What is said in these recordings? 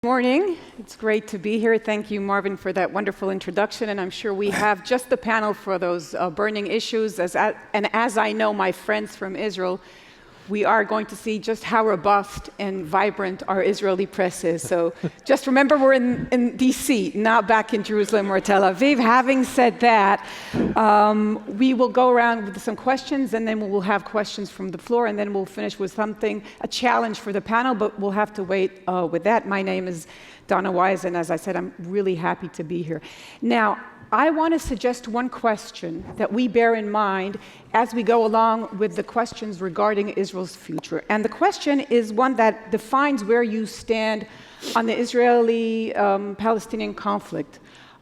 Morning. It's great to be here. Thank you, Marvin, for that wonderful introduction. And I'm sure we have just the panel for those burning issues. And as I know my friends from Israel, we are going to see just how robust and vibrant our Israeli press is. So just remember we're in D.C., not back in Jerusalem or Tel Aviv. Having said that, we will go around with some questions, and then we'll have questions from the floor, and then we'll finish with a challenge for the panel, but we'll have to wait with that. My name is Dana Weiss, and as I said, I'm really happy to be here. Now, I want to suggest one question that we bear in mind as we go along with the questions regarding Israel's future. And the question is one that defines where you stand on the Israeli-Palestinian conflict,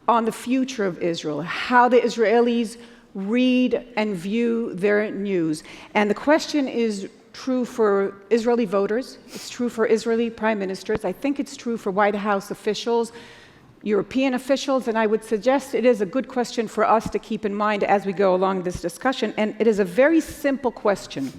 on the future of Israel, how the Israelis read and view their news. And the question is true for Israeli voters, it's true for Israeli prime ministers, I think it's true for White House officials, European officials, and I would suggest it is a good question for us to keep in mind as we go along this discussion. And it is a very simple question.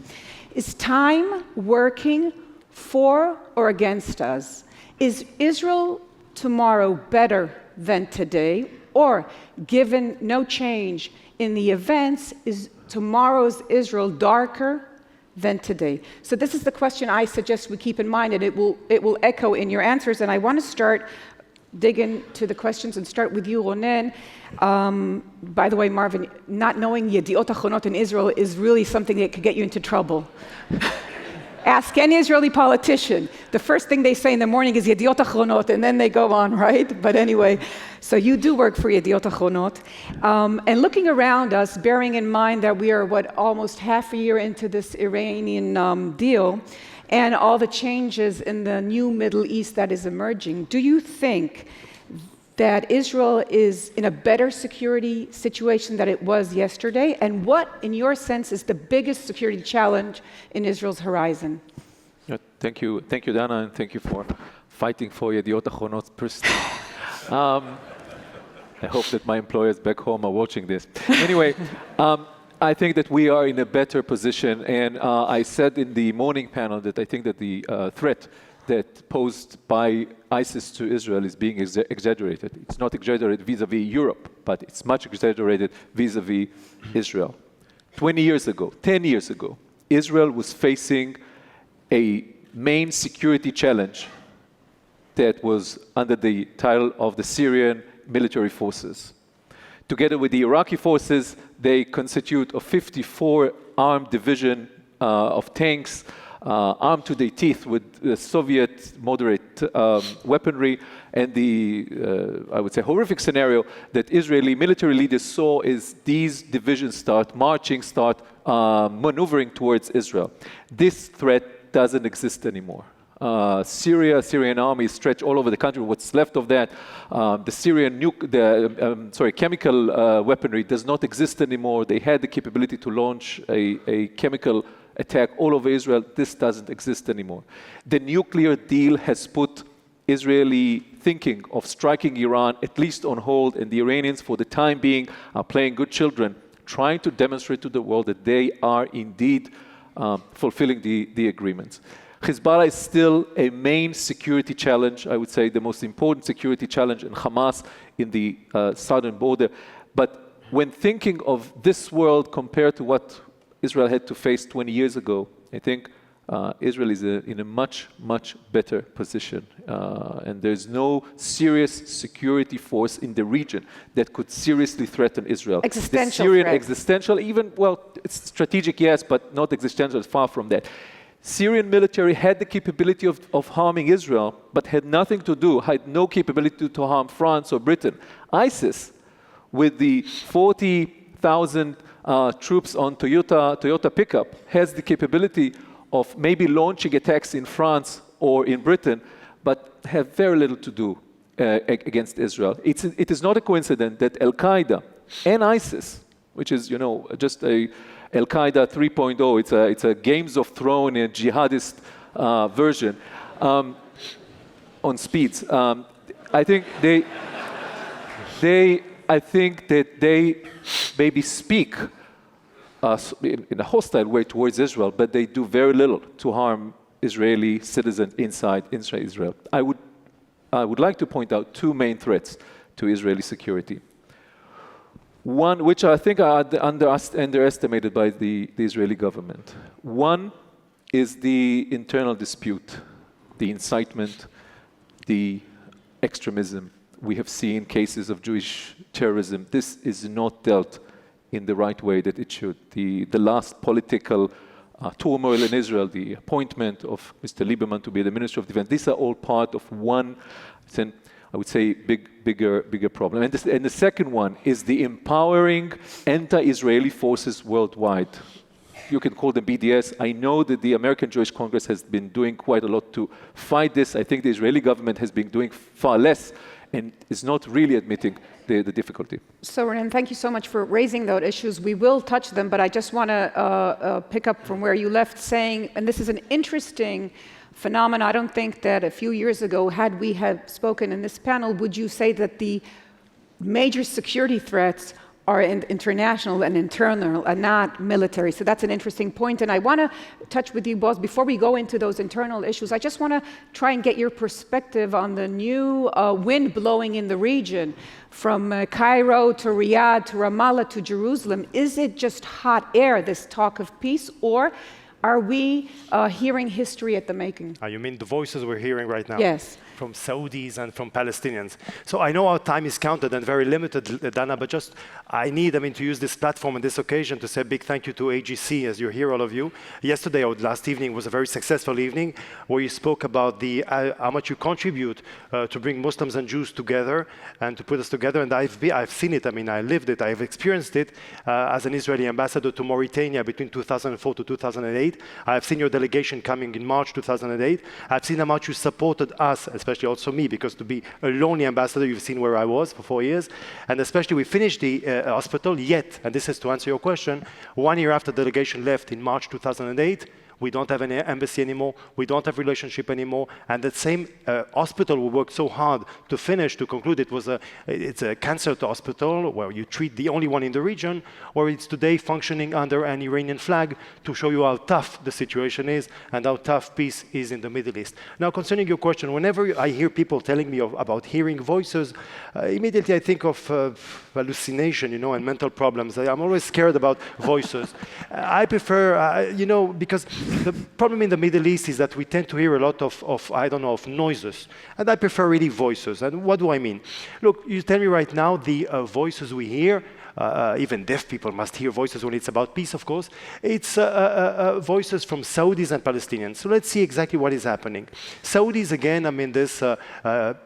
Is time working for or against us? Is Israel tomorrow better than today? Or, given no change in the events, is tomorrow's Israel darker than today? So this is the question I suggest we keep in mind, and it will echo in your answers. And I want to dig into the questions and start with you, Ronen. By the way, Marvin, not knowing Yedioth Ahronoth in Israel is really something that could get you into trouble. Ask any Israeli politician. The first thing they say in the morning is Yedioth Ahronoth, and then they go on, right? But anyway, so you do work for Yedioth Ahronoth. And looking around us, bearing in mind that we are, almost half a year into this Iranian deal, and all the changes in the new Middle East that is emerging, do you think that Israel is in a better security situation than it was yesterday? And what, in your sense, is the biggest security challenge in Israel's horizon? Yeah, thank you, Dana, and thank you for fighting for Yedioth Ahronoth personally. I hope that my employers back home are watching this. Anyway, I think that we are in a better position, and I said in the morning panel that I think that the threat that posed by ISIS to Israel is being exaggerated. It's not exaggerated vis-a-vis Europe, but it's much exaggerated vis-a-vis Israel. 20 years ago, 10 years ago, Israel was facing a main security challenge that was under the title of the Syrian military forces. Together with the Iraqi forces, they constitute a 54 armed division of tanks, armed to the teeth with the Soviet moderate weaponry. And the, I would say, horrific scenario that Israeli military leaders saw is these divisions start marching, start maneuvering towards Israel. This threat doesn't exist anymore. Syrian army is stretched all over the country. What's left of that, the Syrian chemical weaponry does not exist anymore. They had the capability to launch a chemical attack all over Israel. This doesn't exist anymore. The nuclear deal has put Israeli thinking of striking Iran at least on hold, and the Iranians, for the time being, are playing good children, trying to demonstrate to the world that they are indeed fulfilling the agreements. Hezbollah is still a main security challenge, I would say the most important security challenge in Hamas in the southern border. But when thinking of this world compared to what Israel had to face 20 years ago, I think Israel is in a much, much better position. And there's no serious security force in the region that could seriously threaten Israel. Existential the Syrian threat. Existential, even, well, it's strategic, yes, but not existential, it's far from that. Syrian military had the capability of harming Israel, but had nothing to do, had no capability to harm France or Britain. ISIS, with the 40,000 troops on Toyota pickup, has the capability of maybe launching attacks in France or in Britain, but have very little to do against Israel. It is not a coincidence that Al-Qaeda and ISIS, which is, just a Al-Qaeda 3.0, it's a Games of Thrones and jihadist version on speeds. I think that they maybe speak in a hostile way towards Israel, but they do very little to harm Israeli citizens inside Israel. I I would like to point out two main threats to Israeli security. One, which I think are underestimated by the Israeli government. One is the internal dispute, the incitement, the extremism. We have seen cases of Jewish terrorism. This is not dealt in the right way that it should. The last political turmoil in Israel, the appointment of Mr. Lieberman to be the Minister of Defense, these are all part of one, I would say, bigger problem. And the second one is the empowering anti-Israeli forces worldwide. You can call them BDS. I know that the American Jewish Congress has been doing quite a lot to fight this. I think the Israeli government has been doing far less and is not really admitting the difficulty. So, Ronen, thank you so much for raising those issues. We will touch them, but I just want to pick up from where you left, saying, and this is an interesting phenomenon. I don't think that a few years ago, had we had spoken in this panel, would you say that the major security threats are international and internal and not military? So that's an interesting point. And I want to touch with you, Boaz, before we go into those internal issues, I just want to try and get your perspective on the new wind blowing in the region from Cairo to Riyadh to Ramallah to Jerusalem. Is it just hot air, this talk of peace, or are we hearing history at the making? You mean the voices we're hearing right now? Yes. From Saudis and from Palestinians. So I know our time is counted and very limited, Dana, but just I need, to use this platform and this occasion to say a big thank you to AGC, as you're here, all of you. Yesterday or last evening was a very successful evening where you spoke about how much you contribute to bring Muslims and Jews together and to put us together. And I've seen it. I lived it. I've experienced it as an Israeli ambassador to Mauritania between 2004 to 2008. I've seen your delegation coming in March 2008. I've seen how much you supported us, especially also me, because to be a lonely ambassador, you've seen where I was for 4 years. And especially we finished the hospital, yet, and this is to answer your question, 1 year after the delegation left in March 2008, we don't have an embassy anymore. We don't have relationship anymore. And that same hospital we worked so hard to finish, to conclude, it's a cancer hospital where you treat the only one in the region, where it's today functioning under an Iranian flag to show you how tough the situation is and how tough peace is in the Middle East. Now, concerning your question, whenever I hear people telling me about hearing voices, immediately I think of hallucination, and mental problems. I'm always scared about voices. I prefer, because the problem in the Middle East is that we tend to hear a lot of noises. And I prefer really voices. And what do I mean? Look, you tell me right now the voices we hear, even deaf people must hear voices when it's about peace, of course. It's voices from Saudis and Palestinians. So let's see exactly what is happening. Saudis, again, this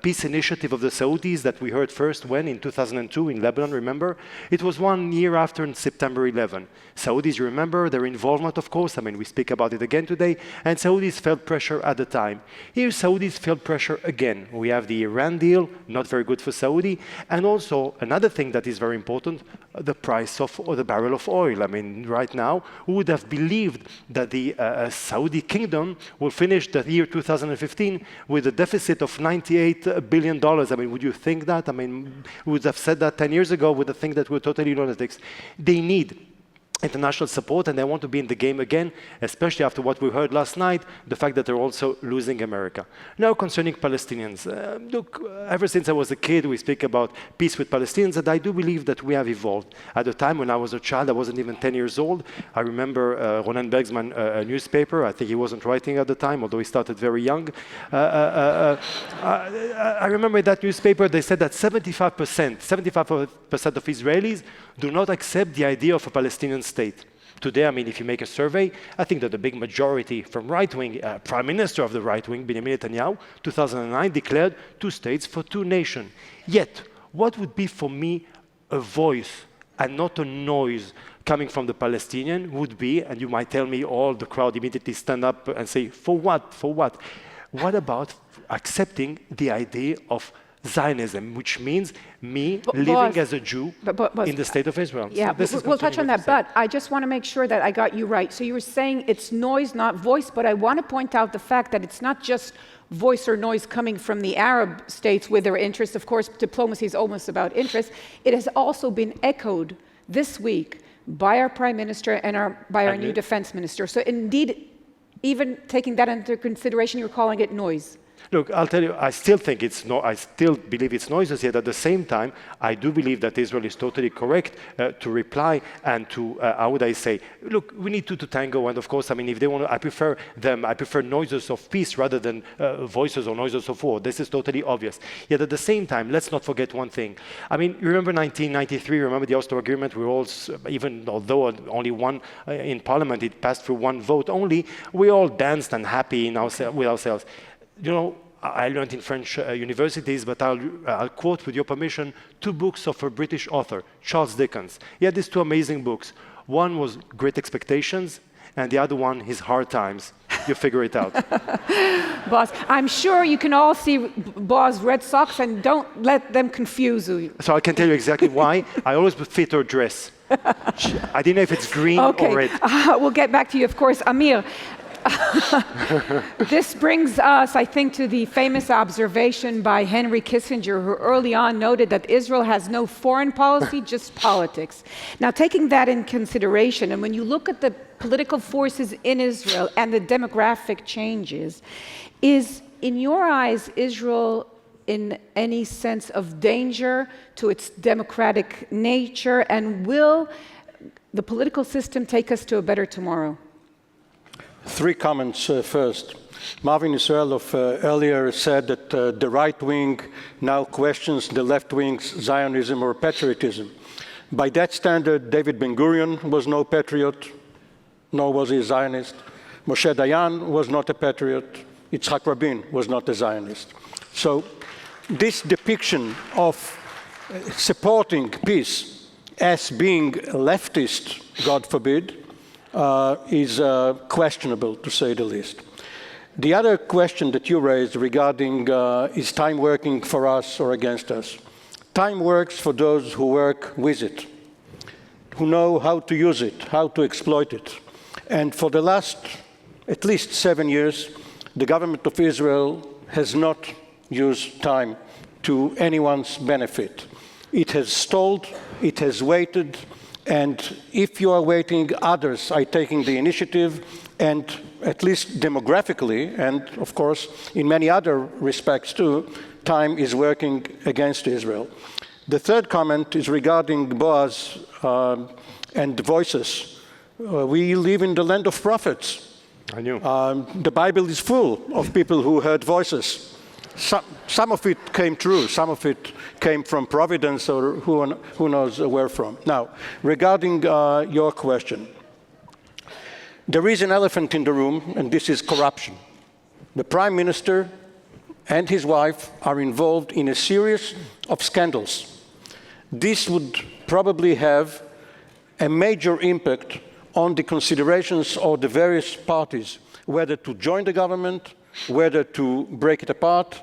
peace initiative of the Saudis that we heard first in 2002 in Lebanon, remember? It was 1 year after in September 11. Saudis, you remember their involvement, of course. We speak about it again today. And Saudis felt pressure at the time. Here, Saudis felt pressure again. We have the Iran deal, not very good for Saudi. And also, another thing that is very important, the price of the barrel of oil. Right now, who would have believed that the Saudi kingdom will finish the year 2015 with a deficit of $98 billion? Would you think that? We would have said that 10 years ago with the thing that we're totally lunatics. They need international support, and they want to be in the game again, especially after what we heard last night, the fact that they're also losing America. Now, concerning Palestinians, look, ever since I was a kid, we speak about peace with Palestinians, and I do believe that we have evolved. At the time when I was a child, I wasn't even 10 years old. I remember Ronen Bergman, a newspaper. I think he wasn't writing at the time, although he started very young. I remember in that newspaper, they said that 75% of Israelis do not accept the idea of a Palestinian state. Today, if you make a survey, I think that the big majority from right-wing, Prime Minister of the right-wing, Benjamin Netanyahu, 2009, declared 2 states for 2 nations. Yet, what would be for me a voice and not a noise coming from the Palestinian would be, and you might tell me, all the crowd immediately stand up and say, for what? For what? What about accepting the idea of Zionism, which means me living as a Jew in the state of Israel? Yeah, so we'll touch on that, but I just want to make sure that I got you right. So you were saying it's noise, not voice, but I want to point out the fact that it's not just voice or noise coming from the Arab states with their interests. Of course, diplomacy is almost about interest. It has also been echoed this week by our Prime Minister and by our new Defense Minister. So indeed, even taking that into consideration, you're calling it noise. Look, I'll tell you, I still believe it's noises, yet at the same time, I do believe that Israel is totally correct to reply and to, how would I say, look, we need two to tango, and of course, I mean, if they want to, I prefer noises of peace rather than voices or noises of war. This is totally obvious. Yet at the same time, let's not forget one thing. I mean, you remember 1993, remember the Oslo Agreement? We all, even although only one in Parliament, it passed through one vote only, we all danced and happy with ourselves. You know, I learned in French universities, but I'll quote, with your permission, 2 books of a British author, Charles Dickens. He had these 2 amazing books. One was Great Expectations, and the other one, His Hard Times. You figure it out. Boaz, I'm sure you can all see Boaz's red socks, and don't let them confuse you. So I can tell you exactly why. I always fit her dress. I didn't know if it's green or red. We'll get back to you, of course. Amir, this brings us, I think, to the famous observation by Henry Kissinger, who early on noted that Israel has no foreign policy, just politics. Now, taking that in consideration, and when you look at the political forces in Israel and the demographic changes, is, in your eyes, Israel in any sense of danger to its democratic nature, and will the political system take us to a better tomorrow? 3 comments first. Marvin Israelov earlier said that the right wing now questions the left wing's Zionism or patriotism. By that standard, David Ben-Gurion was no patriot, nor was he a Zionist. Moshe Dayan was not a patriot. Yitzhak Rabin was not a Zionist. So this depiction of supporting peace as being leftist, God forbid, is questionable, to say the least. The other question that you raised regarding is time working for us or against us? Time works for those who work with it, who know how to use it, how to exploit it. And for the last at least 7 years, the government of Israel has not used time to anyone's benefit. It has stalled, it has waited, and if you are waiting, others are taking the initiative, and at least demographically, and of course in many other respects too, time is working against Israel. The third comment is regarding Boaz and the voices. We live in the land of prophets. I knew. The Bible is full of people who heard voices. Some of it came true, some of it came from Providence or who knows where from. Now, regarding your question, there is an elephant in the room, and this is corruption. The Prime Minister and his wife are involved in a series of scandals. This would probably have a major impact on the considerations of the various parties, whether to join the government, whether to break it apart.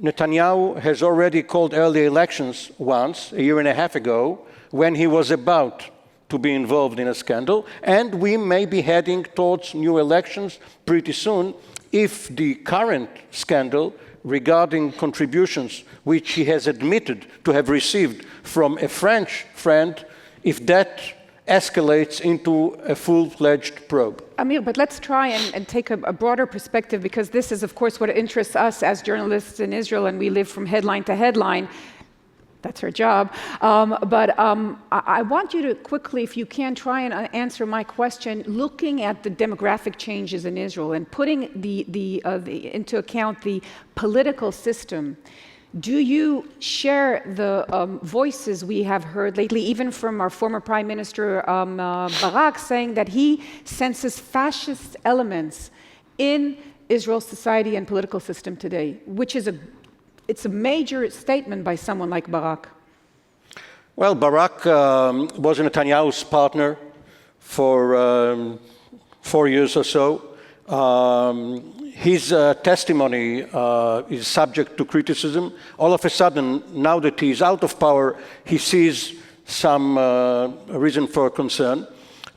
Netanyahu has already called early elections once, a year and a half ago, when he was about to be involved in a scandal, and we may be heading towards new elections pretty soon if the current scandal regarding contributions which he has admitted to have received from a French friend, if that escalates into a full-fledged probe. Amir, but let's try and take a broader perspective, because this is, of course, what interests us as journalists in Israel, and we live from headline to headline. That's our job. I want you to quickly, if you can, try and answer my question, looking at the demographic changes in Israel and putting into account the political system. Do you share the voices we have heard lately, even from our former Prime Minister Barak, saying that he senses fascist elements in Israel's society and political system today, which is it's a major statement by someone like Barak? Well, Barak was Netanyahu's partner for 4 years or so. His testimony is subject to criticism. All of a sudden, now that he's out of power, he sees some reason for concern.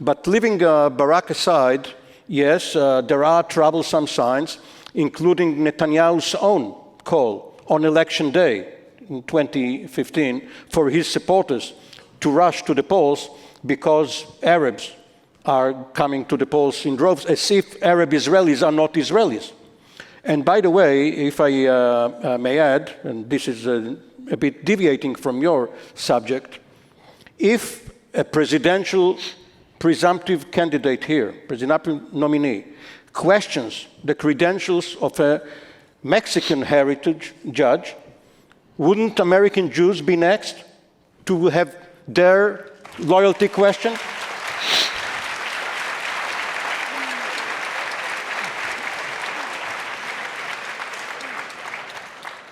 But leaving Barak aside, yes, there are troublesome signs, including Netanyahu's own call on election day in 2015 for his supporters to rush to the polls because Arabs are coming to the polls in droves, as if Arab Israelis are not Israelis. And by the way, if I may add, and this is a bit deviating from your subject, if a presidential presumptive candidate here, presidential nominee, questions the credentials of a Mexican heritage judge, wouldn't American Jews be next to have their loyalty questioned?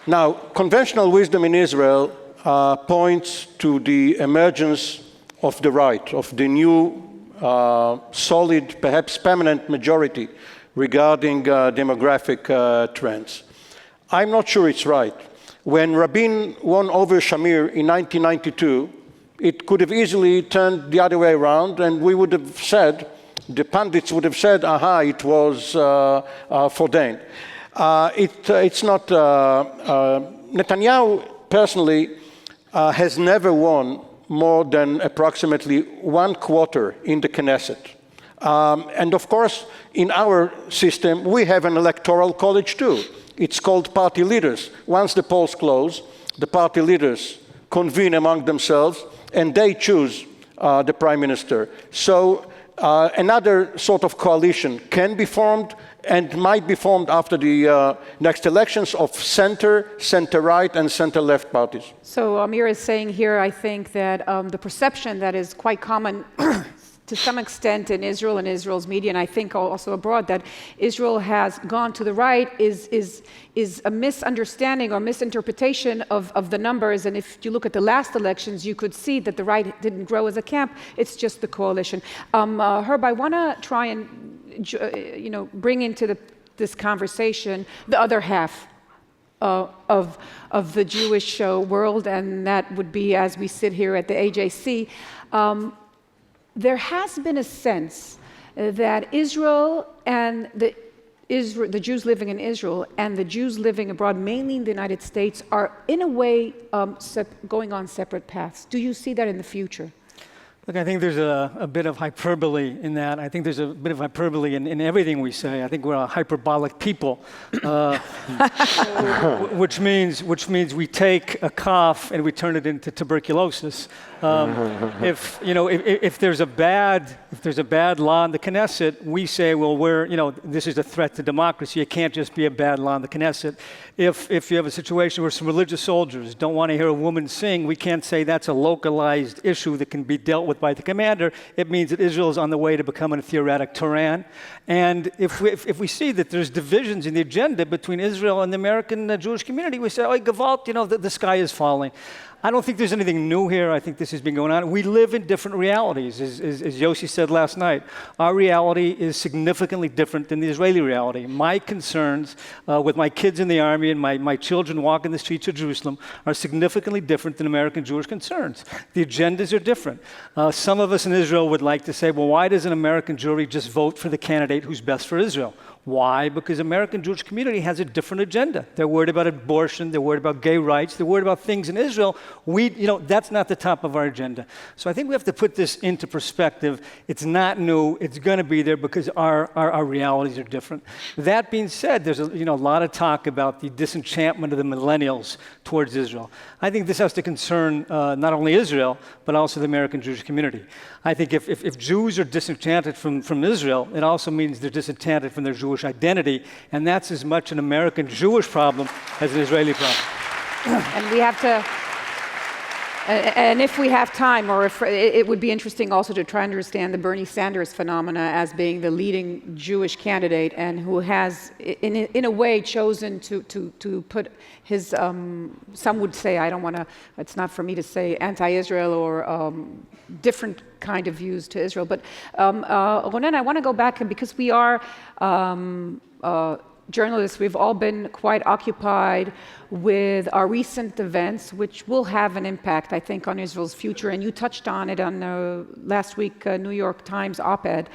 Now, conventional wisdom in Israel points to the emergence of the right, of the new solid, perhaps permanent majority regarding demographic trends. I'm not sure it's right. When Rabin won over Shamir in 1992, it could have easily turned the other way around, and we would have said, the pundits would have said, aha, it was for Dane. It's not. Netanyahu personally has never won more than approximately 1/4 in the Knesset. And of course, in our system, we have an electoral college too. It's called party leaders. Once the polls close, the party leaders convene among themselves and they choose the prime minister. So another sort of coalition can be formed and might be formed after the next elections of center, center-right, and center-left parties. So Amir is saying here, I think, that the perception that is quite common to some extent in Israel and Israel's media, and I think also abroad, that Israel has gone to the right is a misunderstanding or misinterpretation of the numbers. And if you look at the last elections, you could see that the right didn't grow as a camp. It's just the coalition. Herb, I want to try and bring into this conversation the other half of the Jewish world, and that would be, as we sit here at the AJC, there has been a sense that Israel and the Jews living in Israel and the Jews living abroad, mainly in the United States, are in a way going on separate paths. Do you see that in the future? Look, I think there's a bit of hyperbole in that. I think there's a bit of hyperbole in everything we say. I think we're a hyperbolic people, which means we take a cough and we turn it into tuberculosis. If there's a bad law in the Knesset, we say, well, this is a threat to democracy. It can't just be a bad law in the Knesset. If you have a situation where some religious soldiers don't want to hear a woman sing, we can't say that's a localized issue that can be dealt with by the commander. It means that Israel is on the way to becoming a theocratic Tehran. And if we see that there's divisions in the agenda between Israel and the American Jewish community, we say, oh, Gewalt, the sky is falling. I don't think there's anything new here. I think this has been going on. We live in different realities. As Yossi said last night, our reality is significantly different than the Israeli reality. My concerns with my kids in the army and my children walking the streets of Jerusalem are significantly different than American Jewish concerns. The agendas are different. Some of us in Israel would like to say, well, why doesn't American Jewry just vote for the candidate who's best for Israel? Why? Because the American Jewish community has a different agenda. They're worried about abortion. They're worried about gay rights. They're worried about things in Israel. That's not the top of our agenda. So I think we have to put this into perspective. It's not new. It's going to be there because our realities are different. That being said, there's a lot of talk about the disenchantment of the millennials towards Israel. I think this has to concern not only Israel, but also the American Jewish community. I think if Jews are disenchanted from Israel, it also means they're disenchanted from their Jewish identity, and that's as much an American Jewish problem as an Israeli problem. And we have to, and if we have time, or if it would be interesting also to try and understand the Bernie Sanders phenomena as being the leading Jewish candidate and who has, in a way, chosen to put his, some would say, I don't want to, it's not for me to say anti-Israel or different kind of views to Israel. But Ronen, I want to go back, and because we are journalists, we've all been quite occupied with our recent events, which will have an impact, I think, on Israel's future. And you touched on it on last week New York Times op-ed.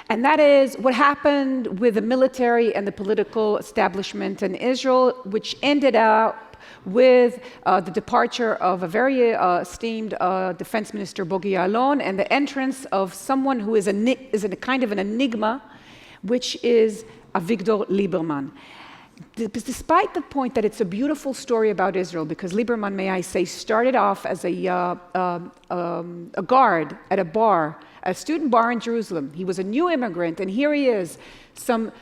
And that is what happened with the military and the political establishment in Israel, which ended up with the departure of a very esteemed defense minister, Bogi Ya'alon, and the entrance of someone who is a kind of an enigma, which is Avigdor Lieberman. despite the point that it's a beautiful story about Israel, because Lieberman, may I say, started off as a guard at a bar, a student bar in Jerusalem. He was a new immigrant, and here he is, some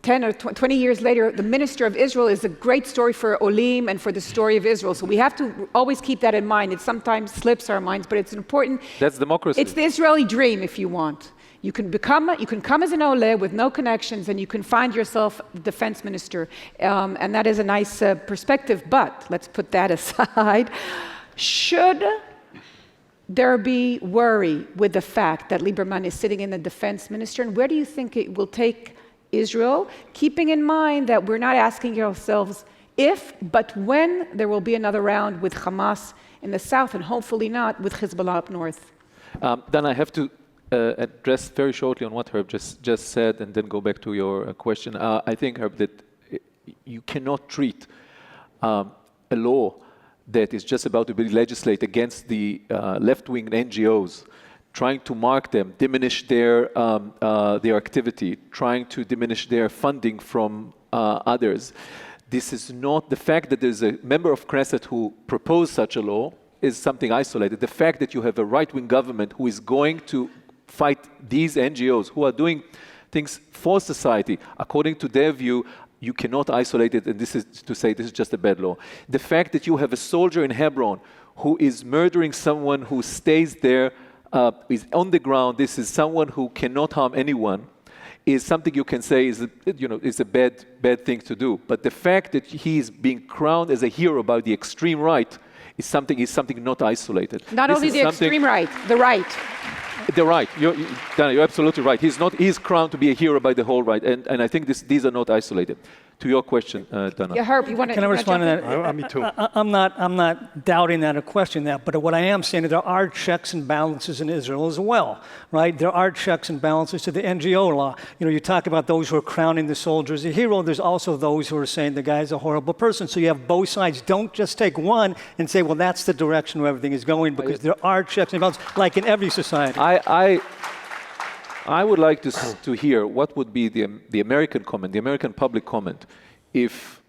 10 or 20 years later, the minister of Israel. Is a great story for Olim and for the story of Israel. So we have to always keep that in mind. It sometimes slips our minds, but it's important. That's democracy. It's the Israeli dream, if you want. You can come as an Ole with no connections, and you can find yourself defense minister. And that is a nice perspective, but let's put that aside. Should there be worry with the fact that Lieberman is sitting in the defense minister, and where do you think it will take Israel, keeping in mind that we're not asking ourselves if, but when there will be another round with Hamas in the south, and hopefully not with Hezbollah up north? Then I have to address very shortly on what Herb just said, and then go back to your question. I think, Herb, that you cannot treat a law that is just about to be legislated against the left-wing NGOs, trying to mark them, diminish their activity, trying to diminish their funding from others. This is not the fact that there's a member of Knesset who proposed such a law is something isolated. The fact that you have a right-wing government who is going to fight these NGOs who are doing things for society, according to their view, you cannot isolate it, and this is to say this is just a bad law. The fact that you have a soldier in Hebron who is murdering someone who stays there, is on the ground, this is someone who cannot harm anyone, is something you can say is a bad thing to do. But the fact that he is being crowned as a hero by the extreme right is something not isolated. Not only the extreme right, the right. The right. Dana, you're absolutely right. He's crowned to be a hero by the whole right, and I think these are not isolated. To your question, Dana. Yeah, Herb, you want to? Can I respond to that? Me too. I'm not doubting that or questioning that, but what I am saying is there are checks and balances in Israel as well, right? There are checks and balances to the NGO law. You talk about those who are crowning the soldier as a hero. There's also those who are saying the guy's a horrible person. So you have both sides. Don't just take one and say, well, that's the direction where everything is going, because there are checks and balances, like in every society. I would like to hear what would be the American comment, the American public comment, if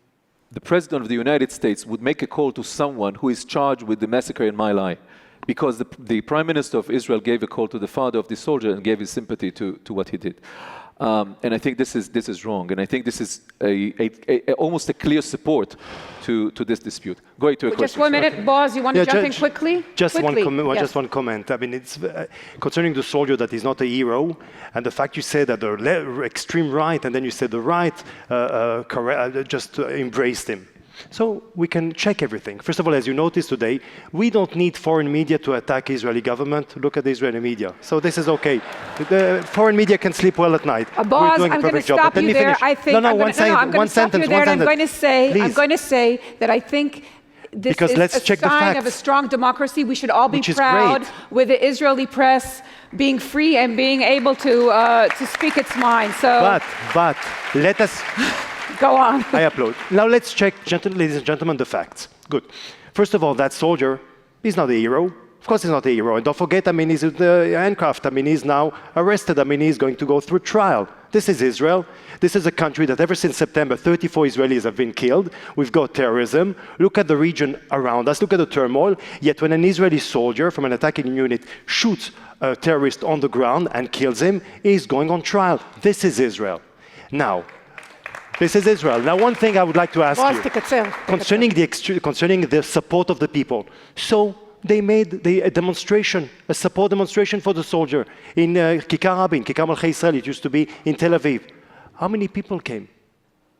the President of the United States would make a call to someone who is charged with the massacre in My Lai, because the Prime Minister of Israel gave a call to the father of the soldier and gave his sympathy to what he did. And I think this is wrong, and I think this is almost a clear support to this dispute. Go ahead to a question. Just 1 minute, Boaz, you want to jump in quickly? Just one comment. I mean, it's concerning the soldier that is not a hero, and the fact you say that the extreme right, and then you say the right just embraced him. So we can check everything. First of all, as you noticed today, we don't need foreign media to attack Israeli government. Look at the Israeli media. So this is okay. The foreign media can sleep well at night. Boaz, we're doing a I'm going to perfect job. stop you there. I think I'm going to say that I think this is a sign of a strong democracy. We should all be proud with the Israeli press being free and being able to speak its mind. So, but let us. Go on. I applaud. Now let's check, ladies and gentlemen, the facts. Good. First of all, that soldier is not a hero. Of course he's not a hero. And don't forget, I mean, he's in the handcuffed. I mean, he's now arrested. I mean, he's going to go through trial. This is Israel. This is a country that ever since September, 34 Israelis have been killed. We've got terrorism. Look at the region around us. Look at the turmoil. Yet when an Israeli soldier from an attacking unit shoots a terrorist on the ground and kills him, he's going on trial. This is Israel. Now, this is Israel. Now, one thing I would like to ask you, concerning the support of the people. So they made a demonstration, a support demonstration for the soldier in Kikar Rabin, Kikar Malchei Israel. It used to be in Tel Aviv. How many people came?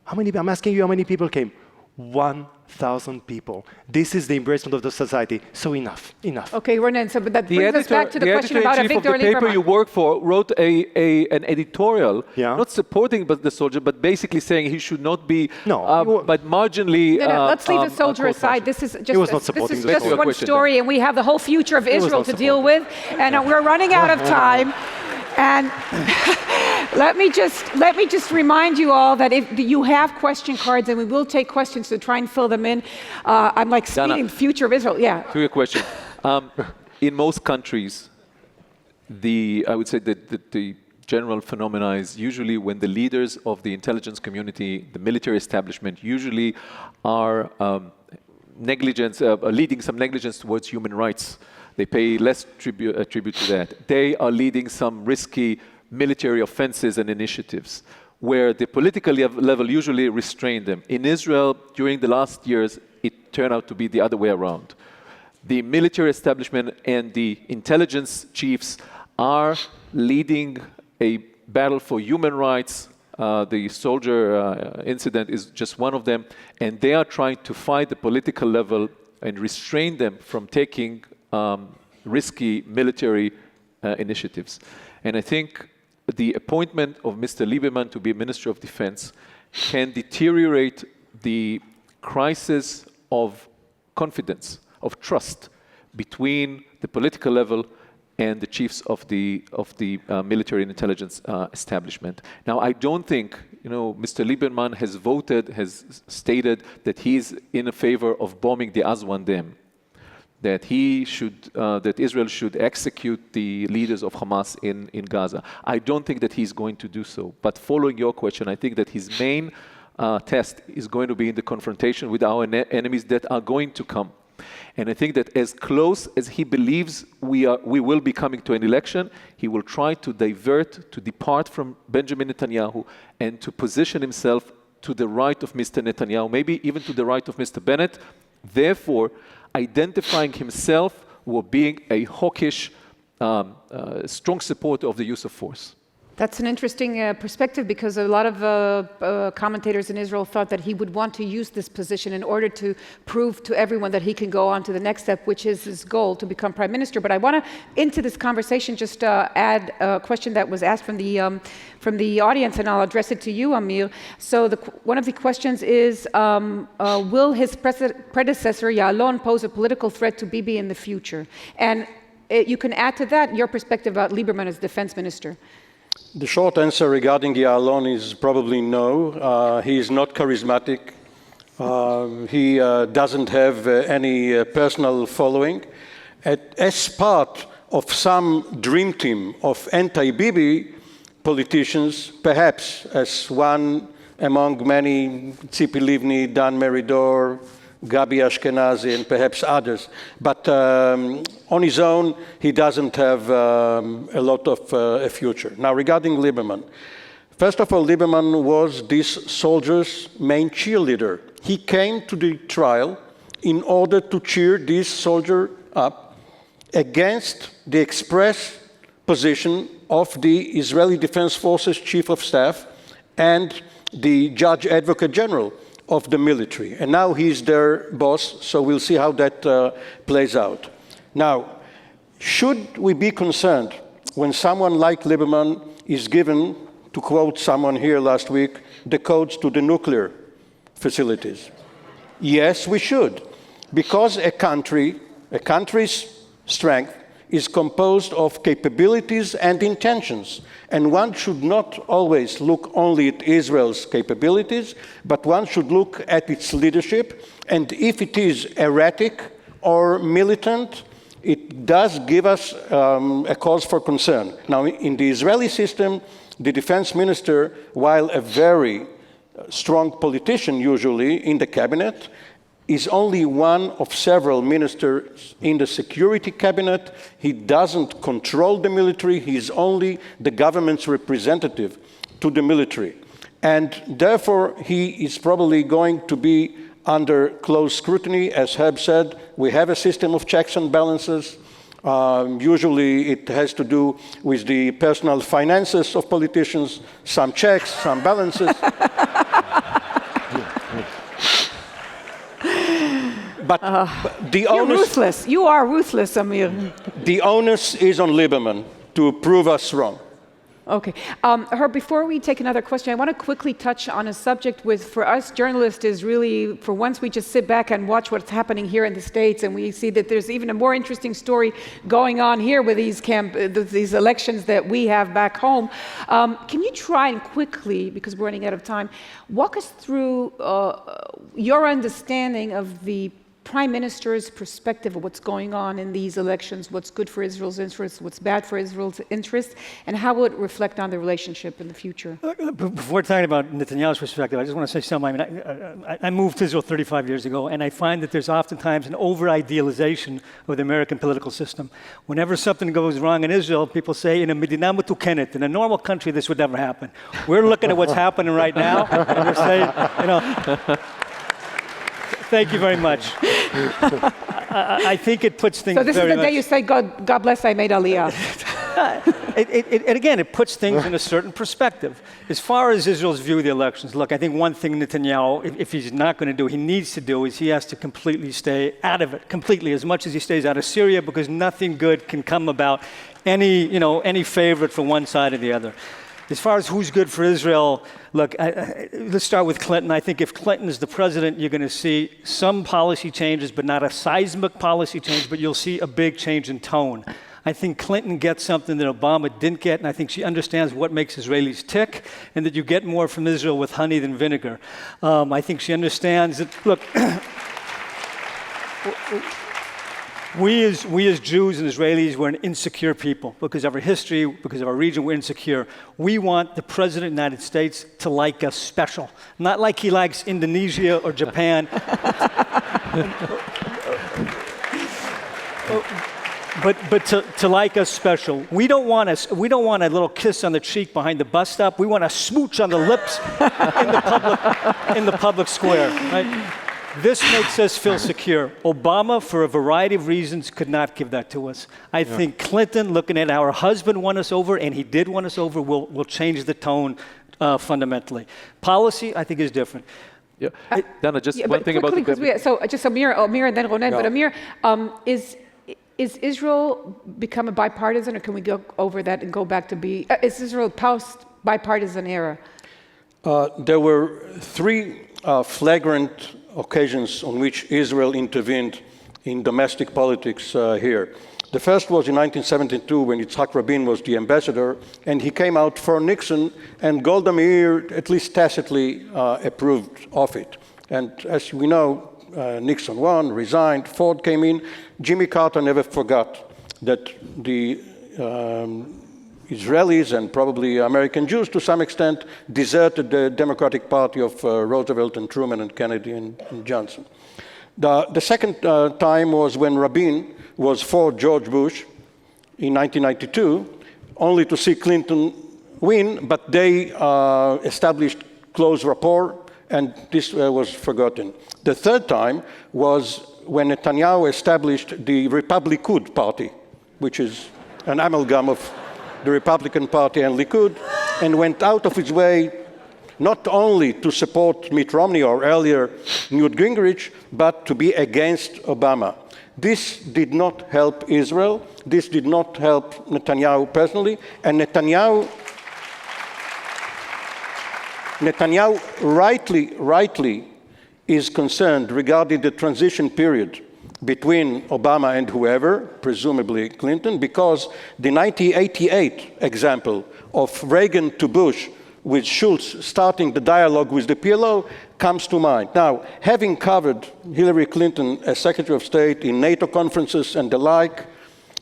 I'm asking you, how many people came? 1,000 people. This is the embracement of the society. So enough. Okay, Ronen, but that brings us back to the question about Avigdor Lieberman. The paper you work for wrote an editorial, not supporting the soldier, but basically saying he should not be, but marginally. Let's leave the soldier aside. This is just one story, and we have the whole future of Israel to deal with, and we're running out of time. And let me just remind you all that if you have question cards, and we will take questions to try and fill them in. I'm like speaking future of Israel. Yeah. To your question, in most countries, I would say that general phenomena is usually when the leaders of the intelligence community, the military establishment, usually are leading some negligence towards human rights. They pay less tribute to that. They are leading some risky military offenses and initiatives where the political level usually restrain them. In Israel, during the last years, it turned out to be the other way around. The military establishment and the intelligence chiefs are leading a battle for human rights. The soldier incident is just one of them, and they are trying to fight the political level and restrain them from taking risky military initiatives. And I think the appointment of Mr. Lieberman to be Minister of Defense can deteriorate the crisis of confidence, of trust between the political level and the chiefs of the military and intelligence establishment. Now, I don't think, Mr. Lieberman has stated that he's in favor of bombing the Aswan Dam, that that Israel should execute the leaders of Hamas in Gaza. I don't think that he's going to do so. But following your question, I think that his main test is going to be in the confrontation with our enemies that are going to come. And I think that as close as he believes we will be coming to an election, he will try to depart from Benjamin Netanyahu and to position himself to the right of Mr. Netanyahu, maybe even to the right of Mr. Bennett, therefore identifying himself or being a hawkish, strong supporter of the use of force. That's an interesting perspective, because a lot of commentators in Israel thought that he would want to use this position in order to prove to everyone that he can go on to the next step, which is his goal to become prime minister. But I want to, into this conversation, just add a question that was asked from the audience, and I'll address it to you, Amir. So one of the questions is, will his predecessor, Ya'alon, pose a political threat to Bibi in the future? And you can add to that your perspective about Lieberman as defense minister. The short answer regarding Ya'alon is probably no. He is not charismatic. He doesn't have any personal following. As part of some dream team of anti-Bibi politicians, perhaps as one among many, Tzipi Livni, Dan Meridor, Gabi Ashkenazi, and perhaps others. But on his own, he doesn't have a lot of a future. Now, regarding Lieberman, first of all, Lieberman was this soldier's main cheerleader. He came to the trial in order to cheer this soldier up against the express position of the Israeli Defense Forces Chief of Staff and the Judge Advocate General of the military. And now he's their boss, so we'll see how that plays out. Now, should we be concerned when someone like Lieberman is given, to quote someone here last week, the codes to the nuclear facilities? Yes, we should, because a country's strength is composed of capabilities and intentions. And one should not always look only at Israel's capabilities, but one should look at its leadership. And if it is erratic or militant, it does give us a cause for concern. Now, in the Israeli system, the defense minister, while a very strong politician usually in the cabinet, is only one of several ministers in the security cabinet. He doesn't control the military. He's only the government's representative to the military. And therefore, he is probably going to be under close scrutiny. As Heb said, we have a system of checks and balances. Usually it has to do with the personal finances of politicians, some checks, some balances. But the onus, you're ruthless. You are ruthless, Amir. The onus is on Lieberman to prove us wrong. Okay. Herb, before we take another question, I want to quickly touch on a subject with, for us journalists, is really, for once we just sit back and watch what's happening here in the States, and we see that there's even a more interesting story going on here with these elections that we have back home. Can you try and quickly, because we're running out of time, walk us through your understanding of the prime minister's perspective of what's going on in these elections, what's good for Israel's interests, what's bad for Israel's interests, and how will it reflect on the relationship in the future? Before talking about Netanyahu's perspective, I just want to say something. I mean, I moved to Israel 35 years ago, and I find that there's oftentimes an over-idealization of the American political system. Whenever something goes wrong in Israel, people say, in a medina metukenet, in a normal country, this would never happen. We're looking at what's happening right now, and we're saying, you know, thank you very much. I think it puts things. So this is the day you say, God bless, I made Aliyah. And again, it puts things in a certain perspective. As far as Israel's view of the elections, look, I think one thing Netanyahu, if he's not going to do, he needs to do, is he has to completely stay out of it, completely, as much as he stays out of Syria, because nothing good can come about any favorite for one side or the other. As far as who's good for Israel, look, let's start with Clinton. I think if Clinton is the president, you're going to see some policy changes, but not a seismic policy change, but you'll see a big change in tone. I think Clinton gets something that Obama didn't get, and I think she understands what makes Israelis tick, and that you get more from Israel with honey than vinegar. I think she understands that, look, we as Jews and Israelis, we're an insecure people because of our history, because of our region, we're insecure. We want the President of the United States to like us special, not like he likes Indonesia or Japan. But to like us special. We don't want a little kiss on the cheek behind the bus stop. We want a smooch on the lips in the public square. Right? This makes us feel secure. Obama, for a variety of reasons, could not give that to us. I think Clinton, looking at our husband won us over, and he did win us over, will change the tone fundamentally. Policy, I think, is different. Yeah. Dana, just one thing quickly, about the... So just Amir and then Ronen. Yeah. But Amir, is Israel become a bipartisan, or can we go over that and go back to is Israel post-bipartisan era? There were three flagrant occasions on which Israel intervened in domestic politics here. The first was in 1972 when Yitzhak Rabin was the ambassador, and he came out for Nixon, and Golda Meir at least tacitly approved of it. And as we know, Nixon won, resigned, Ford came in. Jimmy Carter never forgot that the Israelis and probably American Jews to some extent deserted the Democratic Party of Roosevelt and Truman and Kennedy and Johnson. The second time was when Rabin was for George Bush in 1992, only to see Clinton win, but they established close rapport, and this was forgotten. The third time was when Netanyahu established the Republikud Party, which is an amalgam of the Republican Party and Likud, and went out of its way not only to support Mitt Romney or earlier Newt Gingrich, but to be against Obama. This did not help Israel. This did not help Netanyahu personally, and Netanyahu rightly is concerned regarding the transition period between Obama and whoever, presumably Clinton, because the 1988 example of Reagan to Bush with Schultz starting the dialogue with the PLO comes to mind. Now, having covered Hillary Clinton as Secretary of State in NATO conferences and the like,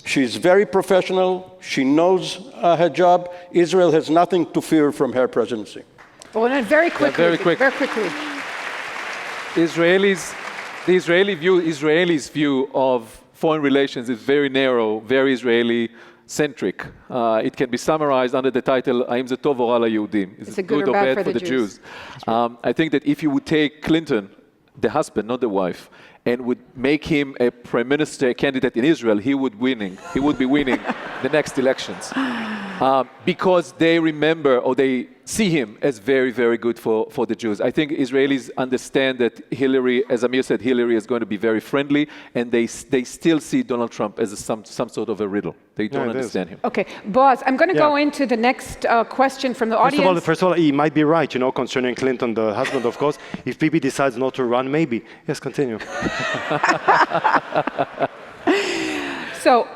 she's very professional, she knows her job. Israel has nothing to fear from her presidency. Well, then very quickly. The Israelis' view of foreign relations is very narrow, very Israeli-centric. It can be summarized under the title, Haim ze tov o ra laYehudim. Is it good or bad for the Jews? I think that if you would take Clinton, the husband, not the wife, and would make him a prime minister candidate in Israel, he would be winning the next elections. Because they remember, or they see him as very, very good for the Jews. I think Israelis understand that Hillary, as Amir said, Hillary is going to be very friendly, and they still see Donald Trump as some sort of a riddle. They don't understand him. Okay, Boaz, I'm going to go into the next question from the audience. First of all, he might be right, concerning Clinton, the husband, of course. If Bibi decides not to run, maybe. Yes, continue. So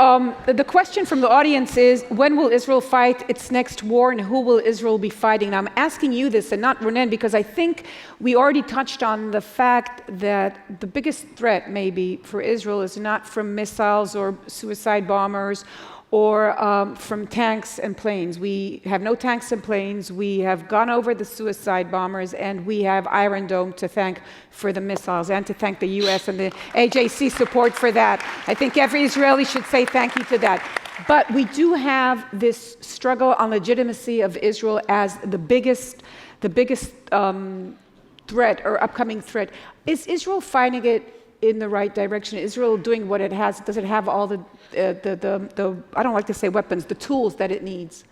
the question from the audience is, when will Israel fight its next war, and who will Israel be fighting? Now, I'm asking you this, and not Ronen, because I think we already touched on the fact that the biggest threat, maybe, for Israel is not from missiles or suicide bombers or from tanks and planes. We have no tanks and planes. We have gone over the suicide bombers, and we have Iron Dome to thank for the missiles, and to thank the US and the AJC support for that. I think every Israeli should say thank you to that. But we do have this struggle on legitimacy of Israel as the biggest threat or upcoming threat. Is Israel fighting it in the right direction? Israel doing what it has? Does it have all the I don't like to say weapons, the tools that it needs?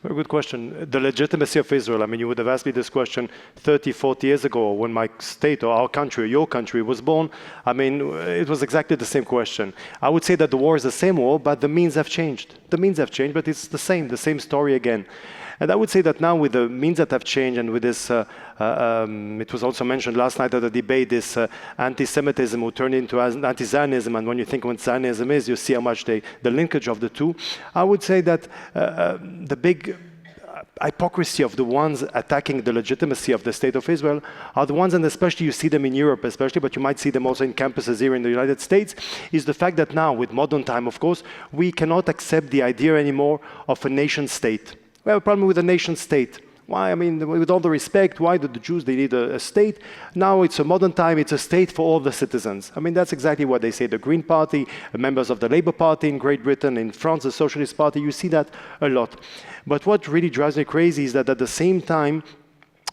Very good question. The legitimacy of Israel, I mean, you would have asked me this question 30, 40 years ago when my state or our country or your country was born. I mean, it was exactly the same question. I would say that the war is the same war, but the means have changed. The means have changed, but it's the same story again. And I would say that now with the means that have changed and with this, it was also mentioned last night at the debate, this anti-Semitism will turn into anti-Zionism, and when you think what Zionism is, you see how much the linkage of the two. I would say that the big hypocrisy of the ones attacking the legitimacy of the State of Israel are the ones, and especially you see them in Europe especially, but you might see them also in campuses here in the United States, is the fact that now, with modern time, of course, we cannot accept the idea anymore of a nation state. We have a problem with a nation state. Why? I mean, with all the respect, why do the Jews, they need a state? Now it's a modern time, it's a state for all the citizens. I mean, that's exactly what they say. The Green Party, members of the Labour Party in Great Britain, in France, the Socialist Party, you see that a lot. But what really drives me crazy is that at the same time,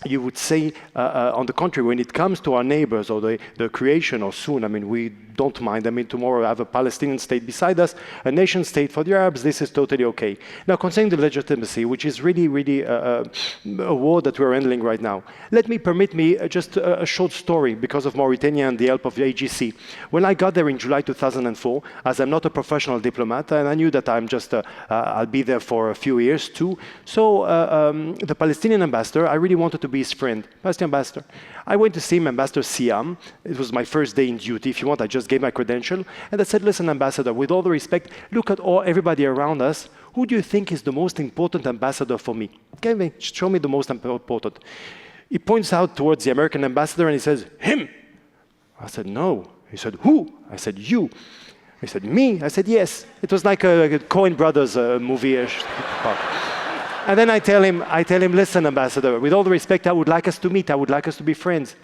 you would say, on the contrary, when it comes to our neighbors or the creation or soon, I mean, we don't mind. I mean, tomorrow I have a Palestinian state beside us, a nation state for the Arabs, this is totally okay. Now, concerning the legitimacy, which is really a war that we're handling right now, permit me just a short story because of Mauritania and the help of the AGC. When I got there in July 2004, as I'm not a professional diplomat, and I knew that I'm just, I'll be there for a few years too, so the Palestinian ambassador, I really wanted to be his friend, Palestinian ambassador. I went to see him, Ambassador Siam. It was my first day in duty. If you want, I just gave my credential. And I said, listen, Ambassador, with all the respect, look at everybody around us. Who do you think is the most important ambassador for me? Show me the most important. He points out towards the American ambassador and he says, him. I said, no. He said, who? I said, you. He said, me? I said, yes. It was like a Coen Brothers movie-ish. And then I tell him, listen, Ambassador, with all the respect, I would like us to meet. I would like us to be friends.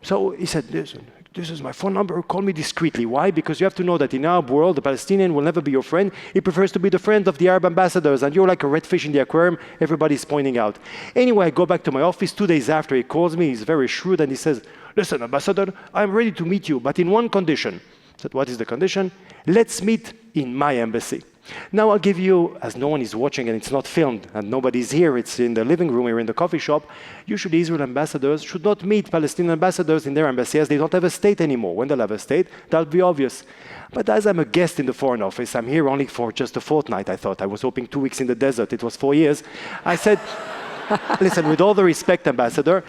So he said, listen, this is my phone number. Call me discreetly. Why? Because you have to know that in our world, the Palestinian will never be your friend. He prefers to be the friend of the Arab ambassadors. And you're like a red fish in the aquarium. Everybody's pointing out. Anyway, I go back to my office 2 days after. He calls me. He's very shrewd. And he says, listen, Ambassador, I'm ready to meet you, but in one condition. I said, what is the condition? Let's meet in my embassy. Now I'll give you, as no one is watching and it's not filmed and nobody's here, it's in the living room or in the coffee shop, usually Israel ambassadors should not meet Palestinian ambassadors in their embassy as they don't have a state anymore. When they'll have a state, that'll be obvious. But as I'm a guest in the Foreign Office, I'm here only for just a fortnight, I thought. I was hoping 2 weeks in the desert. It was 4 years. I said, listen, with all the respect, Ambassador,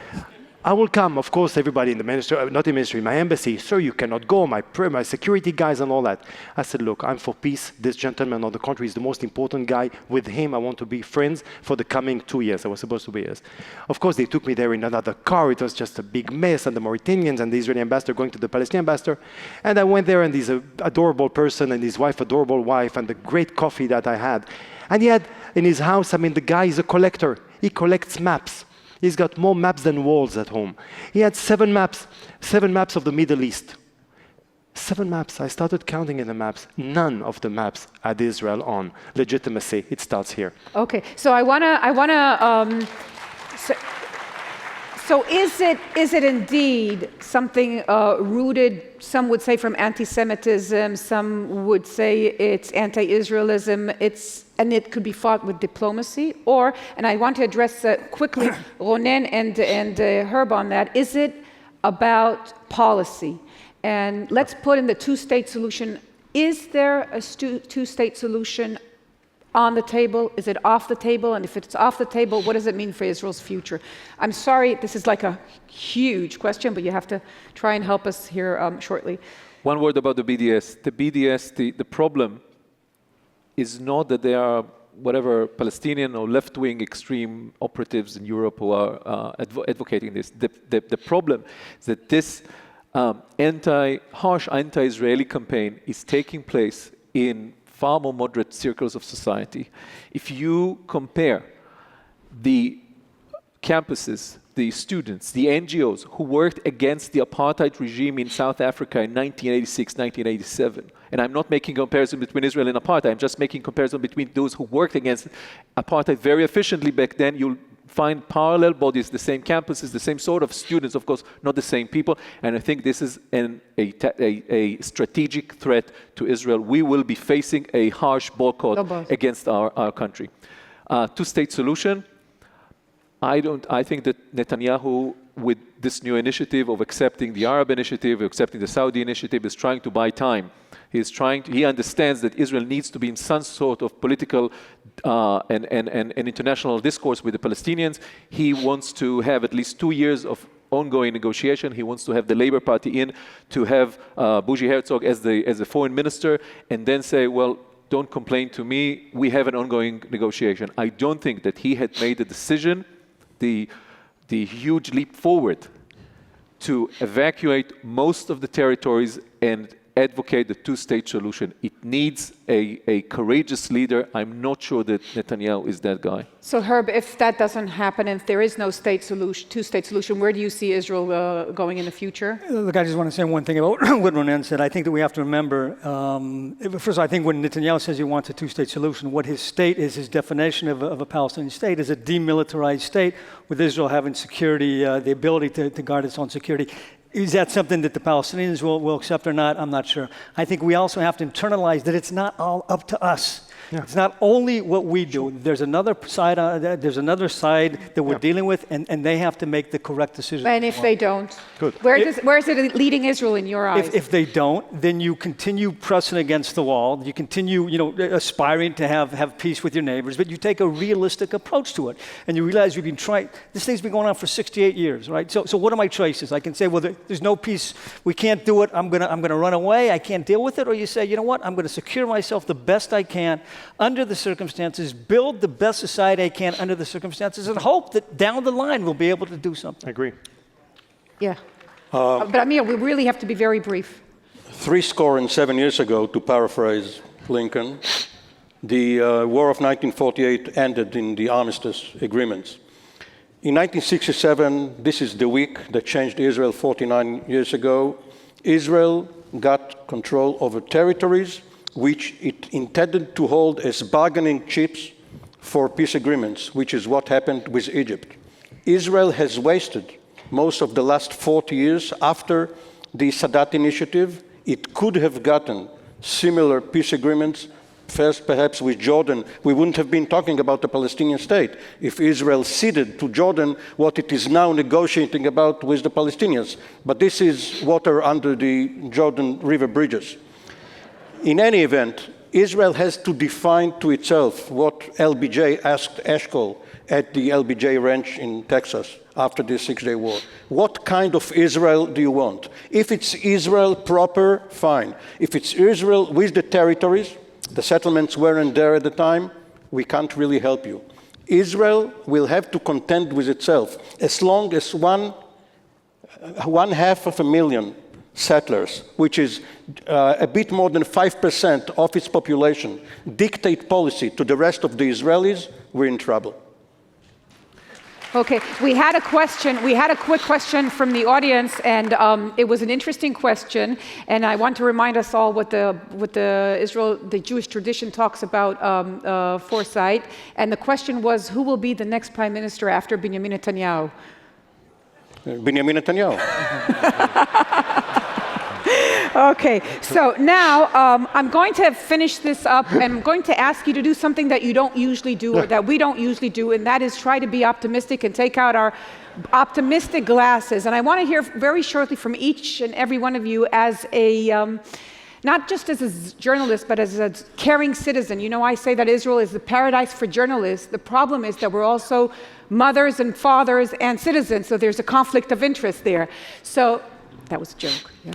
I will come, of course, everybody in the ministry, not in the ministry, my embassy, sir, you cannot go, my security guys and all that. I said, look, I'm for peace. This gentleman on the contrary is the most important guy. With him, I want to be friends for the coming 2 years. I was supposed to be years. Of course, they took me there in another car. It was just a big mess, and the Mauritanians and the Israeli ambassador going to the Palestinian ambassador. And I went there, and he's an adorable person, and his wife, adorable wife, and the great coffee that I had. And he had in his house, I mean, the guy is a collector. He collects maps. He's got more maps than walls at home. He had 7 maps of the Middle East. 7 maps. I started counting in the maps. None of the maps had Israel on. Legitimacy, it starts here. Okay, so so is it indeed something rooted, some would say from anti-Semitism, some would say it's anti-Israelism, and it could be fought with diplomacy? Or, and I want to address quickly Ronen and Herb on that, is it about policy? And let's put in the two-state solution. Is there a two-state solution on the table? Is it off the table? And if it's off the table, what does it mean for Israel's future? I'm sorry, this is like a huge question, but you have to try and help us here shortly. One word about the BDS. The BDS, the problem is not that they are whatever Palestinian or left-wing extreme operatives in Europe who are advocating this. The problem is that this harsh anti-Israeli campaign is taking place in far more moderate circles of society. If you compare the campuses, the students, the NGOs who worked against the apartheid regime in South Africa in 1986, 1987, and I'm not making comparison between Israel and apartheid, I'm just making comparison between those who worked against apartheid very efficiently back then, you'll find parallel bodies, the same campuses, the same sort of students, of course, not the same people. And I think this is a strategic threat to Israel. We will be facing a harsh boycott against our country. Two-state solution. I think that Netanyahu, with this new initiative of accepting the Arab initiative, accepting the Saudi initiative, is trying to buy time. He understands that Israel needs to be in some sort of political and international discourse with the Palestinians. He wants to have at least 2 years of ongoing negotiation. He wants to have the Labour Party in, to have Bougie Herzog as the foreign minister, and then say, well, don't complain to me, we have an ongoing negotiation. I don't think that he had made the decision, the huge leap forward to evacuate most of the territories and advocate the two-state solution. It needs a courageous leader. I'm not sure that Netanyahu is that guy. So Herb, if that doesn't happen, if there is no two-state solution, where do you see Israel going in the future? Look, I just want to say one thing about what Ronen said. I think that we have to remember, first, I think when Netanyahu says he wants a two-state solution, what his state is, his definition of a Palestinian state is a demilitarized state with Israel having security, the ability to guard its own security. Is that something that the Palestinians will accept or not? I'm not sure. I think we also have to internalize that it's not all up to us. Yeah. It's not only what we do. There's another side. There's another side that we're dealing with, and they have to make the correct decision. And if they don't, where is it leading Israel in your eyes? If they don't, then you continue pressing against the wall. You continue, aspiring to have peace with your neighbors, but you take a realistic approach to it, and you realize you've been trying. This thing's been going on for 68 years, right? So what are my choices? I can say, well, there's no peace. We can't do it. I'm gonna run away. I can't deal with it. Or you say, you know what? I'm gonna secure myself the best I can under the circumstances, build the best society I can under the circumstances, and hope that down the line we'll be able to do something. I agree. Yeah. But Amir, we really have to be very brief. 7 years ago, to paraphrase Lincoln, the War of 1948 ended in the armistice agreements. In 1967, this is the week that changed Israel 49 years ago, Israel got control over territories which it intended to hold as bargaining chips for peace agreements, which is what happened with Egypt. Israel has wasted most of the last 40 years after the Sadat initiative. It could have gotten similar peace agreements, first perhaps with Jordan. We wouldn't have been talking about the Palestinian state if Israel ceded to Jordan what it is now negotiating about with the Palestinians. But this is water under the Jordan River bridges. In any event, Israel has to define to itself what LBJ asked Eshkol at the LBJ ranch in Texas after the Six-Day War. What kind of Israel do you want? If it's Israel proper, fine. If it's Israel with the territories, the settlements weren't there at the time, we can't really help you. Israel will have to contend with itself as long as one half of a million settlers, which is a bit more than 5% of its population, dictate policy to the rest of the Israelis, we're in trouble. Okay, we had a quick question from the audience, and it was an interesting question, and I want to remind us all what the Jewish tradition talks about foresight, and the question was, who will be the next prime minister after Benjamin Netanyahu? Benjamin Netanyahu. Okay, so now I'm going to finish this up, and I'm going to ask you to do something that you don't usually do, or that we don't usually do, and that is try to be optimistic and take out our optimistic glasses. And I want to hear very shortly from each and every one of you as a, not just as a journalist, but as a caring citizen. You know, I say that Israel is the paradise for journalists. The problem is that we're also mothers and fathers and citizens, so there's a conflict of interest there. So, that was a joke. Yeah.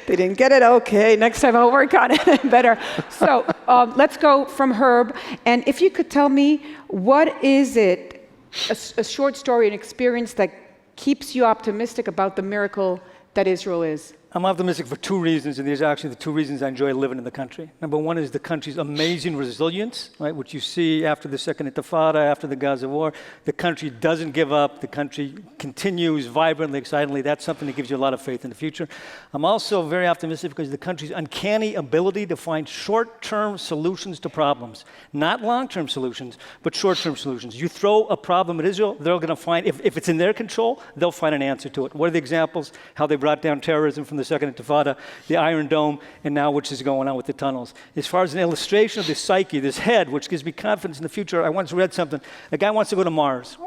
They didn't get it? Okay, next time I'll work on it better. So let's go from Herb. And if you could tell me, what is it, a short story, an experience that keeps you optimistic about the miracle that Israel is? I'm optimistic for two reasons, and these are actually the two reasons I enjoy living in the country. Number one is the country's amazing resilience, right, which you see after the Second Intifada, after the Gaza war. The country doesn't give up. The country continues vibrantly, excitedly. That's something that gives you a lot of faith in the future. I'm also very optimistic because of the country's uncanny ability to find short-term solutions to problems. Not long-term solutions, but short-term solutions. You throw a problem at Israel, they're going to find, if it's in their control, they'll find an answer to it. What are the examples? How they brought down terrorism from the Second Intifada, the Iron Dome, and now which is going on with the tunnels. As far as an illustration of this psyche, this head, which gives me confidence in the future, I once read something. A guy wants to go to Mars.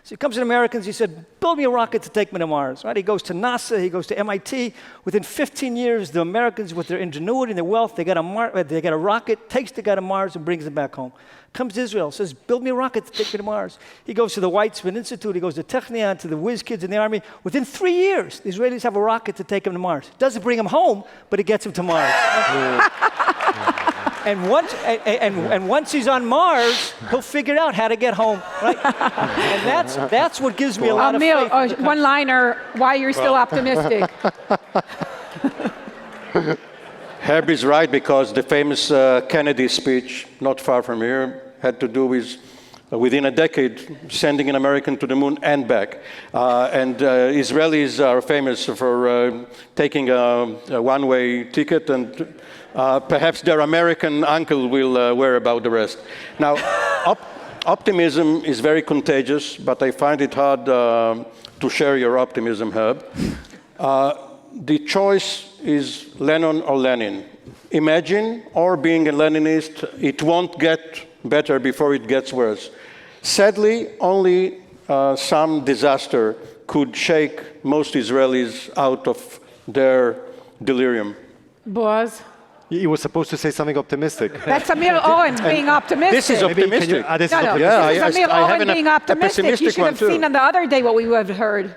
So he comes to Americans, he said, build me a rocket to take me to Mars. Right? He goes to NASA, he goes to MIT. Within 15 years, the Americans, with their ingenuity and their wealth, they got a rocket, takes the guy to Mars and brings him back home. Comes to Israel, says, build me a rocket to take me to Mars. He goes to the Weizmann Institute, he goes to Technion, to the whiz kids in the army. Within 3 years, the Israelis have a rocket to take him to Mars. Doesn't bring him home, but it gets him to Mars. And once he's on Mars, he'll figure out how to get home, right? And that's what gives me a lot of faith. One-liner, why you're still optimistic. Herb is right, because the famous Kennedy speech, not far from here, had to do with, within a decade, sending an American to the moon and back. And Israelis are famous for taking a one-way ticket, and perhaps their American uncle will worry about the rest. Now, optimism is very contagious, but I find it hard to share your optimism, Herb. The choice is Lennon or Lenin. Imagine, or being a Leninist, it won't get better before it gets worse. Sadly, only some disaster could shake most Israelis out of their delirium. Boaz? He was supposed to say something optimistic. That's Amir Oren being optimistic. This is optimistic. This is No, optimistic. Yeah, this is Amir I Oren have being a optimistic. You pessimistic should have one, too. seen on the other day what we would have heard.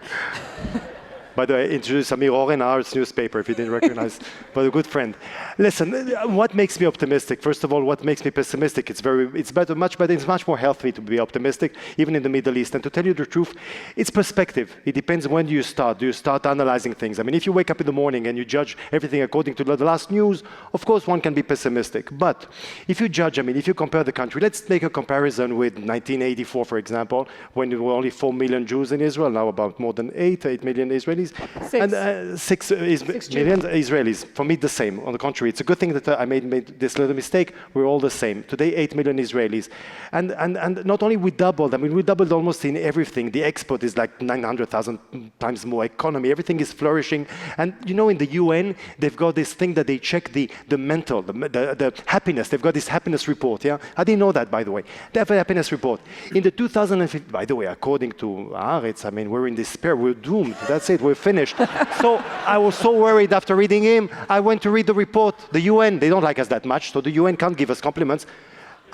By the way, introduce Amir Oren, Haaretz newspaper, if you didn't recognize, but a good friend. Listen, what makes me optimistic? First of all, what makes me pessimistic? It's much better, it's much more healthy to be optimistic, even in the Middle East. And to tell you the truth, it's perspective. It depends when you start. Do you start analyzing things? I mean, if you wake up in the morning and you judge everything according to the last news, of course, one can be pessimistic. But if you judge, I mean, if you compare the country, let's make a comparison with 1984, for example, when there were only 4 million Jews in Israel, now about more than 8 million Israelis. And 6 million Israelis. For me, the same. On the contrary, it's a good thing that I made this little mistake. We're all the same. Today, 8 million Israelis. And not only we doubled, I mean, we doubled almost in everything. The export is like 900,000 times more economy. Everything is flourishing. And, you know, in the UN, they've got this thing that they check the mental, the happiness. They've got this happiness report, yeah? I didn't know that, by the way. They have a happiness report. In the 2015, by the way, according to Haaretz, I mean, we're in despair. We're doomed. That's it. We're finished. So I was so worried after reading him. I went to read the report. The UN, they don't like us that much, so the UN can't give us compliments.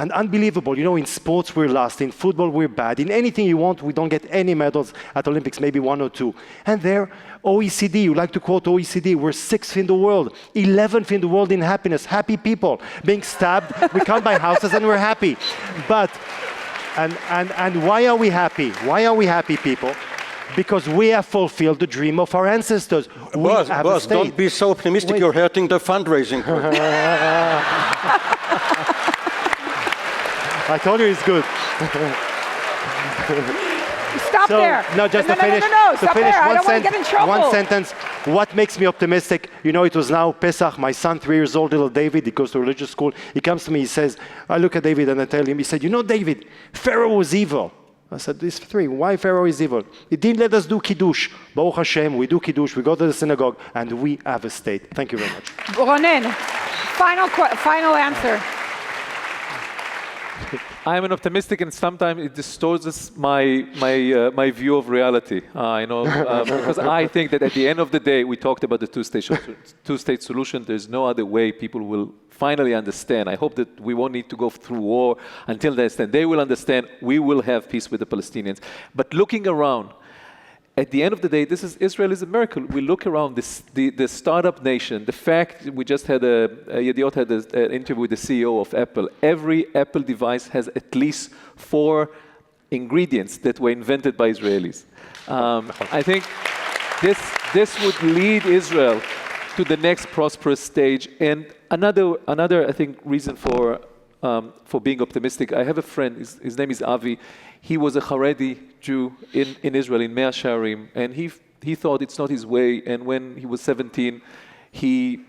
And unbelievable, you know, in sports we're last, in football we're bad, in anything you want we don't get any medals at Olympics, maybe 1 or 2. And there, OECD, you like to quote OECD, we're 6th in the world, 11th in the world in happiness, happy people, being stabbed, we can't buy houses and we're happy. But, and why are we happy? Why are we happy, people? Because we have fulfilled the dream of our ancestors. Boaz, don't be so optimistic. Wait. You're hurting the fundraising. I told you it's good. Stop there. No, just no, to finish. No, stop finish there. I don't want to get in trouble. One sentence. What makes me optimistic? You know, it was now Pesach. My son, 3 years old, little David, he goes to religious school. He comes to me, he says, I look at David and I tell him, he said, you know, David, Pharaoh was evil. I said, these 3, why Pharaoh is evil? He didn't let us do Kiddush. Baruch Hashem, we do Kiddush, we go to the synagogue, and we have a state. Thank you very much. Ronen, final answer. I'm an optimistic, and sometimes it distorts my view of reality. Because I think that at the end of the day, we talked about the two-state solution. There's no other way people will finally understand. I hope that we won't need to go through war until they understand. They will understand. We will have peace with the Palestinians. But looking around, at the end of the day, Israel is a miracle. We look around the startup nation. The fact we just had Yedioth had an interview with the CEO of Apple. Every Apple device has at least 4 ingredients that were invented by Israelis. I think this would lead Israel to the next prosperous stage. And another I think reason for being optimistic. I have a friend. His name is Avi. He was a Haredi Jew in Israel, in Mea Shearim, and he thought it's not his way. And when he was 17, he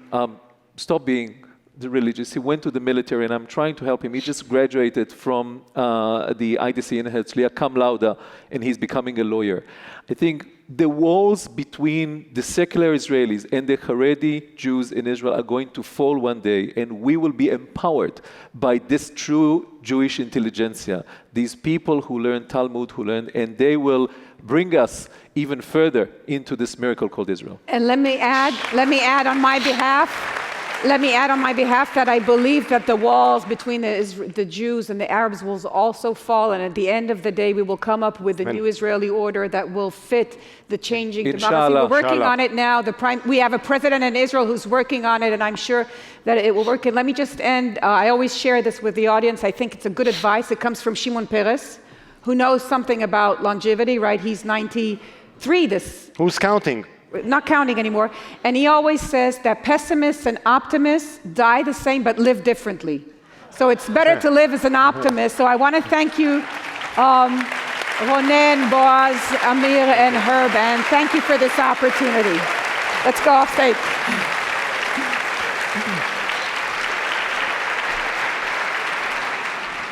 stopped being religious. He went to the military, and I'm trying to help him. He just graduated from the IDC in Herzliya, cum laude, and he's becoming a lawyer. I think the walls between the secular Israelis and the Haredi Jews in Israel are going to fall one day, and we will be empowered by this true Jewish intelligentsia, these people who learn Talmud, and they will bring us even further into this miracle called Israel. And let me add on my behalf that I believe that the walls between the Jews and the Arabs will also fall, and at the end of the day, we will come up with a new Israeli order that will fit the changing demography. We're working on it now. We have a president in Israel who's working on it, and I'm sure that it will work. And let me just end. I always share this with the audience. I think it's a good advice. It comes from Shimon Peres, who knows something about longevity, right? He's 93. Who's counting? Not counting anymore. And he always says that pessimists and optimists die the same but live differently. So it's better to live as an optimist. So I want to thank you, Ronen, Boaz, Amir, and Herb, and thank you for this opportunity. Let's go off stage.